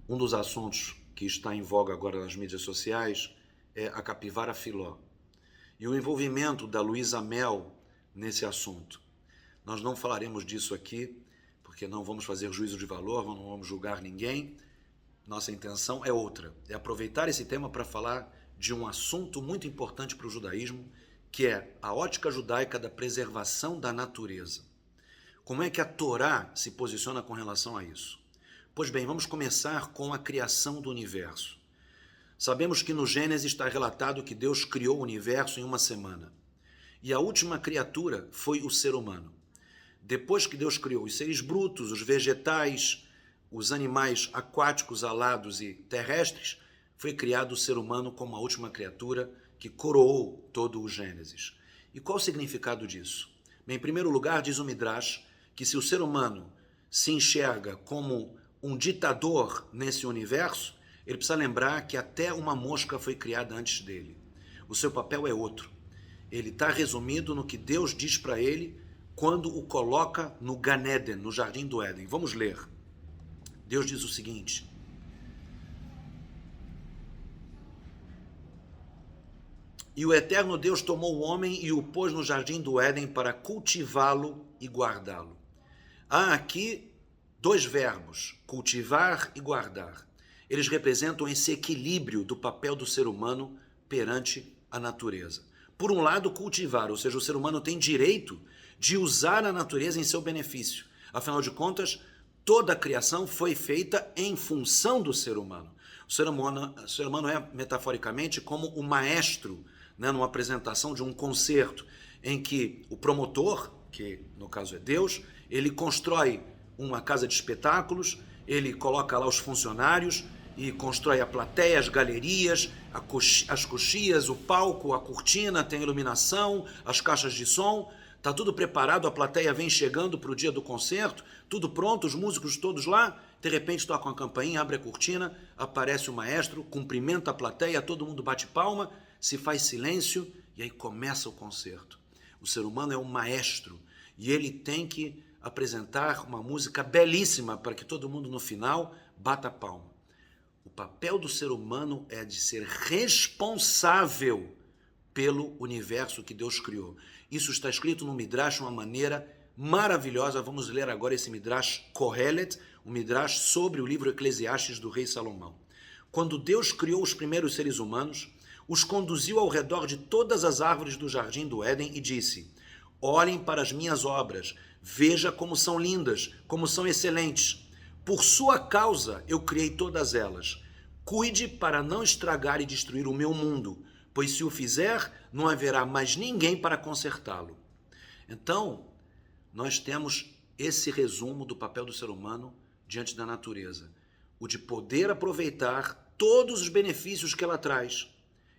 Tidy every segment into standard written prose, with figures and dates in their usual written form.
Um dos assuntos que está em voga agora nas mídias sociais é a capivara filó e o envolvimento da Luísa Mel nesse assunto. Nós não falaremos disso aqui, porque não vamos fazer juízo de valor, não vamos julgar ninguém. Nossa intenção é outra, é aproveitar esse tema para falar de um assunto muito importante para o judaísmo, que é a ótica judaica da preservação da natureza. Como é que a Torá se posiciona com relação a isso? Pois bem, vamos começar com a criação do universo. Sabemos que no Gênesis está relatado que Deus criou o universo em uma semana. E a última criatura foi o ser humano. Depois que Deus criou os seres brutos, os vegetais, os animais aquáticos, alados e terrestres, foi criado o ser humano como a última criatura que coroou todo o Gênesis. E qual o significado disso? Bem, em primeiro lugar, diz o Midrash que se o ser humano se enxerga como um ditador nesse universo, ele precisa lembrar que até uma mosca foi criada antes dele. O seu papel é outro. Ele está resumido no que Deus diz para ele quando o coloca no Gan Eden, no Jardim do Éden. Vamos ler. Deus diz o seguinte: e o eterno Deus tomou o homem e o pôs no Jardim do Éden para cultivá-lo e guardá-lo. Há aqui dois verbos, cultivar e guardar. Eles representam esse equilíbrio do papel do ser humano perante a natureza. Por um lado, cultivar, ou seja, o ser humano tem direito de usar a natureza em seu benefício. Afinal de contas, toda a criação foi feita em função do ser humano. O ser humano é, metaforicamente, como o maestro, né, numa apresentação de um concerto, em que o promotor, que no caso é Deus, ele constrói uma casa de espetáculos, ele coloca lá os funcionários e constrói a plateia, as galerias, as coxias, o palco, a cortina, tem iluminação, as caixas de som, está tudo preparado, a plateia vem chegando para o dia do concerto, tudo pronto, os músicos todos lá, de repente tocam a campainha, abre a cortina, aparece o maestro, cumprimenta a plateia, todo mundo bate palma, se faz silêncio e aí começa o concerto. O ser humano é um maestro e ele tem que apresentar uma música belíssima para que todo mundo no final bata palma. O papel do ser humano é de ser responsável pelo universo que Deus criou. Isso está escrito no Midrash de uma maneira maravilhosa. Vamos ler agora esse Midrash Kohelet, um Midrash sobre o livro Eclesiastes do rei Salomão. Quando Deus criou os primeiros seres humanos, os conduziu ao redor de todas as árvores do jardim do Éden e disse: olhem para as minhas obras, veja como são lindas, como são excelentes. Por sua causa eu criei todas elas. Cuide para não estragar e destruir o meu mundo, pois se o fizer, não haverá mais ninguém para consertá-lo. Então, nós temos esse resumo do papel do ser humano diante da natureza, o de poder aproveitar todos os benefícios que ela traz,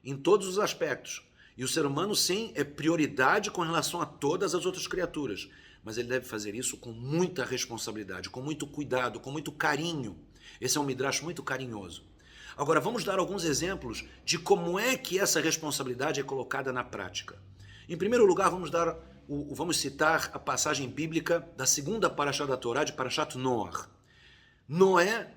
em todos os aspectos. E o ser humano, sim, é prioridade com relação a todas as outras criaturas, mas ele deve fazer isso com muita responsabilidade, com muito cuidado, com muito carinho. Esse é um midrash muito carinhoso. Agora, vamos dar alguns exemplos de como é que essa responsabilidade é colocada na prática. Em primeiro lugar, vamos citar a passagem bíblica da segunda parashá da Torá, de Parashat Noach. Noé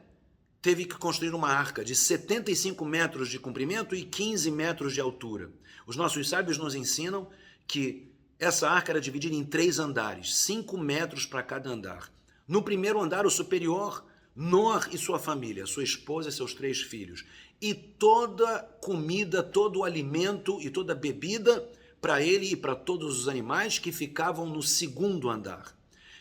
teve que construir uma arca de 75 metros de comprimento e 15 metros de altura. Os nossos sábios nos ensinam que essa arca era dividida em 3 andares, 5 metros para cada andar. No primeiro andar, o superior, Noach e sua família, sua esposa e seus 3 filhos. E toda comida, todo o alimento e toda bebida para ele e para todos os animais que ficavam no segundo andar.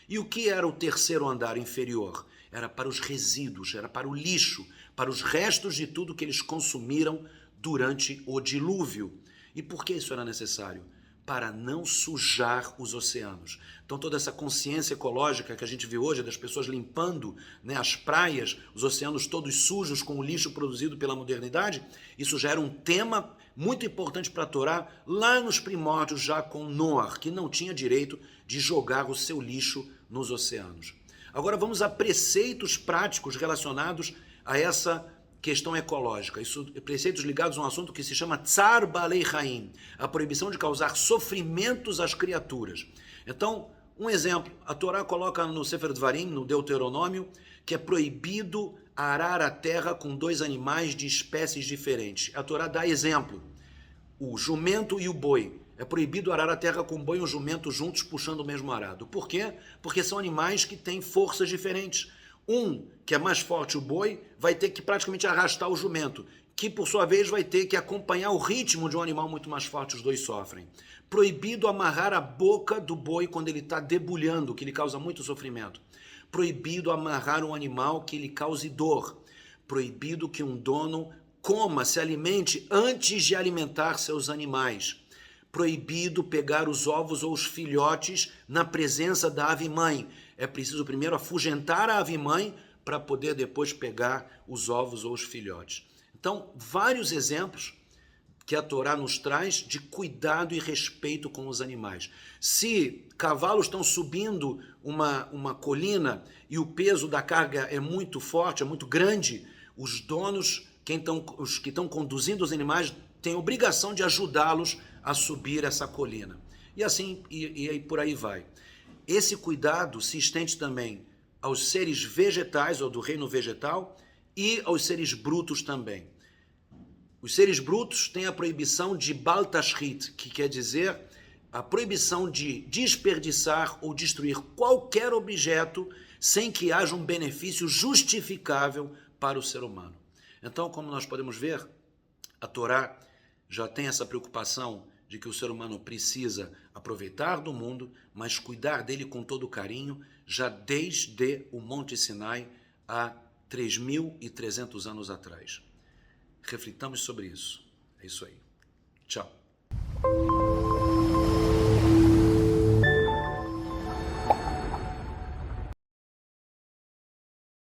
E o que era o terceiro andar inferior? Era para os resíduos, era para o lixo, para os restos de tudo que eles consumiram durante o dilúvio. E por que isso era necessário? Para não sujar os oceanos. Então toda essa consciência ecológica que a gente viu hoje, das pessoas limpando, né, as praias, os oceanos todos sujos com o lixo produzido pela modernidade, isso já era um tema muito importante para a Torá, lá nos primórdios já com Noach, que não tinha direito de jogar o seu lixo nos oceanos. Agora vamos a preceitos práticos relacionados a essa questão ecológica. Isso, preceitos ligados a um assunto que se chama Tsar Balei Haim, a proibição de causar sofrimentos às criaturas. Então, um exemplo, a Torá coloca no Sefer Dvarim, no Deuteronômio, que é proibido arar a terra com 2 animais de espécies diferentes. A Torá dá exemplo, o jumento e o boi. É proibido arar a terra com o boi e o jumento juntos puxando o mesmo arado. Por quê? Porque são animais que têm forças diferentes. Um, que é mais forte, o boi, vai ter que praticamente arrastar o jumento, que por sua vez vai ter que acompanhar o ritmo de um animal muito mais forte, os dois sofrem. Proibido amarrar a boca do boi quando ele está debulhando, que lhe causa muito sofrimento. Proibido amarrar um animal que lhe cause dor. Proibido que um dono coma, se alimente antes de alimentar seus animais. Proibido pegar os ovos ou os filhotes na presença da ave-mãe. É preciso primeiro afugentar a ave-mãe para poder depois pegar os ovos ou os filhotes. Então, vários exemplos que a Torá nos traz de cuidado e respeito com os animais. Se cavalos estão subindo uma colina e o peso da carga é muito forte, é muito grande, os donos, os que estão conduzindo os animais, têm obrigação de ajudá-los a subir essa colina. E assim, e por aí vai. Esse cuidado se estende também aos seres vegetais, ou do reino vegetal, e aos seres brutos também. Os seres brutos têm a proibição de Bal Tashrit, que quer dizer a proibição de desperdiçar ou destruir qualquer objeto sem que haja um benefício justificável para o ser humano. Então, como nós podemos ver, a Torá já tem essa preocupação de que o ser humano precisa aproveitar do mundo, mas cuidar dele com todo carinho, já desde o Monte Sinai, há 3.300 anos atrás. Reflitamos sobre isso. É isso aí. Tchau.